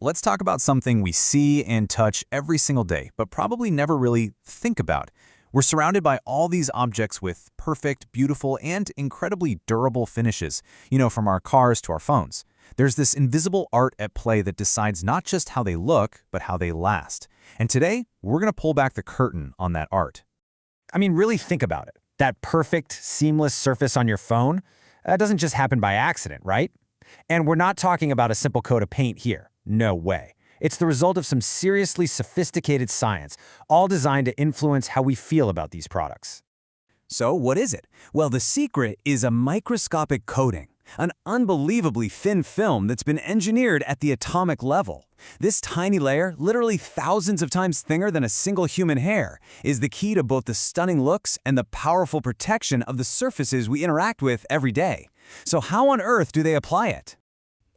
let's talk about something we see and touch every single day, but probably never really think about. We're surrounded by all these objects with perfect, beautiful, and incredibly durable finishes, from our cars to our phones. There's this invisible art at play that decides not just how they look, but how they last. And today, we're going to pull back the curtain on that art. I mean, really think about it. That perfect, seamless surface on your phone, that doesn't just happen by accident, right? And we're not talking about a simple coat of paint here. No way. It's the result of some seriously sophisticated science, all designed to influence how we feel about these products. So what is it? Well, the secret is a microscopic coating, an unbelievably thin film that's been engineered at the atomic level. This tiny layer, literally thousands of times thinner than a single human hair, is the key to both the stunning looks and the powerful protection of the surfaces we interact with every day. So how on earth do they apply it?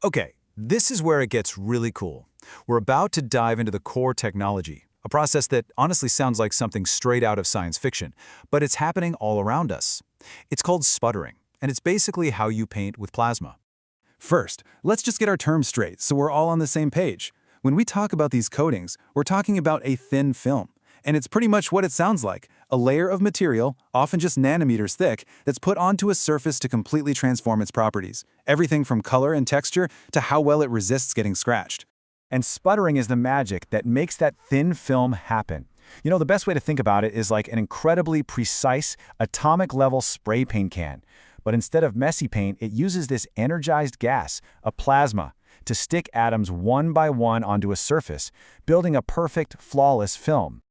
Okay, this is where it gets really cool. We're about to dive into the core technology, a process that honestly sounds like something straight out of science fiction, but it's happening all around us. It's called sputtering, and it's basically how you paint with plasma. First, let's just get our terms straight so we're all on the same page. When we talk about these coatings, we're talking about a thin film. And it's pretty much what it sounds like, a layer of material, often just nanometers thick, that's put onto a surface to completely transform its properties. Everything from color and texture to how well it resists getting scratched. And sputtering is the magic that makes that thin film happen. The best way to think about it is like an incredibly precise, atomic-level spray paint can. But instead of messy paint, it uses this energized gas, a plasma, to stick atoms one by one onto a surface, building a perfect, flawless film.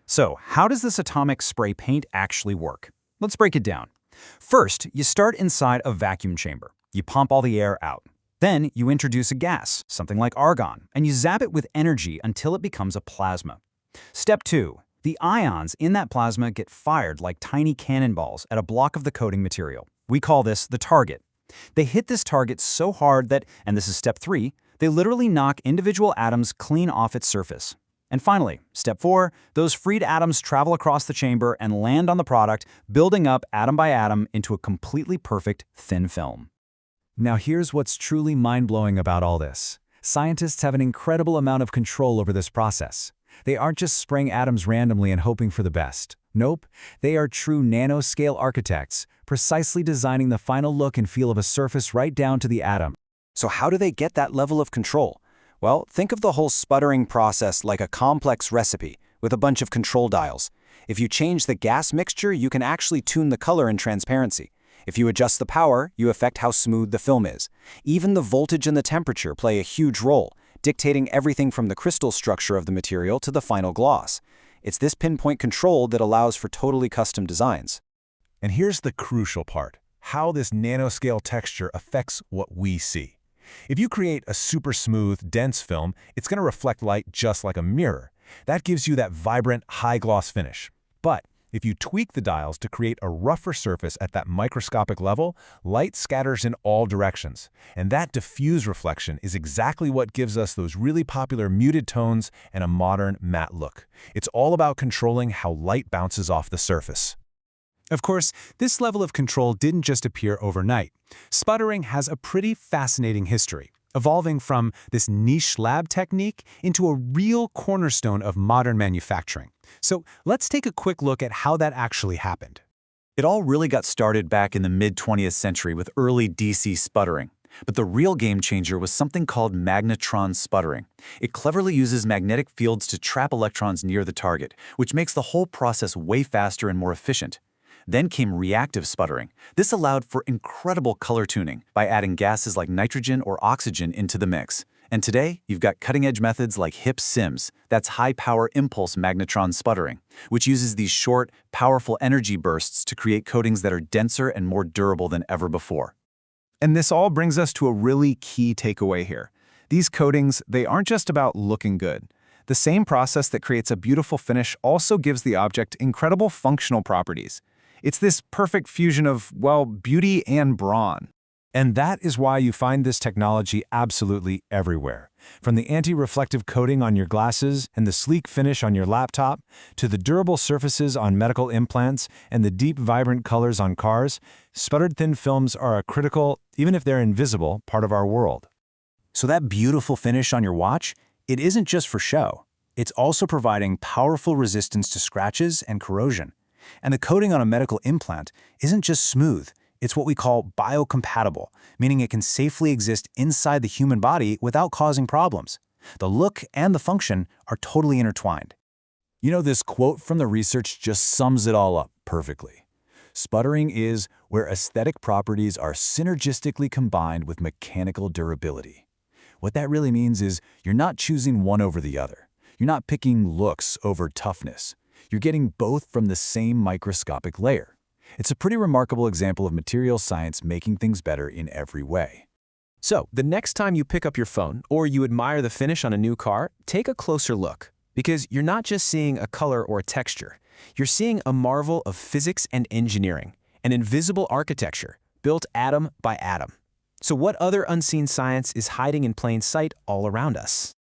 So, how does this atomic spray paint actually work? Let's break it down. First, you start inside a vacuum chamber. You pump all the air out. Then, you introduce a gas, something like argon, and you zap it with energy until it becomes a plasma. Step 2. The ions in that plasma get fired like tiny cannonballs at a block of the coating material. We call this the target. They hit this target so hard that, and this is step 3, they literally knock individual atoms clean off its surface. And finally, step 4, those freed atoms travel across the chamber and land on the product, building up atom by atom into a completely perfect thin film. Now here's what's truly mind-blowing about all this. Scientists have an incredible amount of control over this process. They aren't just spraying atoms randomly and hoping for the best. Nope, they are true nanoscale architects, precisely designing the final look and feel of a surface right down to the atom. So how do they get that level of control? Well, think of the whole sputtering process like a complex recipe with a bunch of control dials. If you change the gas mixture, you can actually tune the color and transparency. If you adjust the power, you affect how smooth the film is. Even the voltage and the temperature play a huge role, dictating everything from the crystal structure of the material to the final gloss. It's this pinpoint control that allows for totally custom designs. And here's the crucial part, how this nanoscale texture affects what we see. If you create a super smooth, dense film, it's going to reflect light just like a mirror. That gives you that vibrant, high-gloss finish. But if you tweak the dials to create a rougher surface at that microscopic level, light scatters in all directions. And that diffuse reflection is exactly what gives us those really popular muted tones and a modern matte look. It's all about controlling how light bounces off the surface. Of course, this level of control didn't just appear overnight. Sputtering has a pretty fascinating history, evolving from this niche lab technique into a real cornerstone of modern manufacturing. So let's take a quick look at how that actually happened. It all really got started back in the mid-20th century with early DC sputtering. But the real game changer was something called magnetron sputtering. It cleverly uses magnetic fields to trap electrons near the target, which makes the whole process way faster and more efficient. Then came reactive sputtering. This allowed for incredible color tuning by adding gases like nitrogen or oxygen into the mix. And today, you've got cutting-edge methods like HIP-SIMS, that's high-power impulse magnetron sputtering, which uses these short, powerful energy bursts to create coatings that are denser and more durable than ever before. And this all brings us to a really key takeaway here. These coatings, they aren't just about looking good. The same process that creates a beautiful finish also gives the object incredible functional properties. It's this perfect fusion of, well, beauty and brawn. And that is why you find this technology absolutely everywhere. From the anti-reflective coating on your glasses and the sleek finish on your laptop, to the durable surfaces on medical implants and the deep, vibrant colors on cars, sputtered thin films are a critical, even if they're invisible, part of our world. So that beautiful finish on your watch, It isn't just for show. It's also providing powerful resistance to scratches and corrosion. And the coating on a medical implant isn't just smooth, it's what we call biocompatible, meaning it can safely exist inside the human body without causing problems. The look and the function are totally intertwined. You know, this quote from the research just sums it all up perfectly. Sputtering is where aesthetic properties are synergistically combined with mechanical durability. What that really means is you're not choosing one over the other. You're not picking looks over toughness. You're getting both from the same microscopic layer. It's a pretty remarkable example of material science making things better in every way. So, the next time you pick up your phone or you admire the finish on a new car, take a closer look. Because you're not just seeing a color or a texture. You're seeing a marvel of physics and engineering, an invisible architecture built atom by atom. So what other unseen science is hiding in plain sight all around us?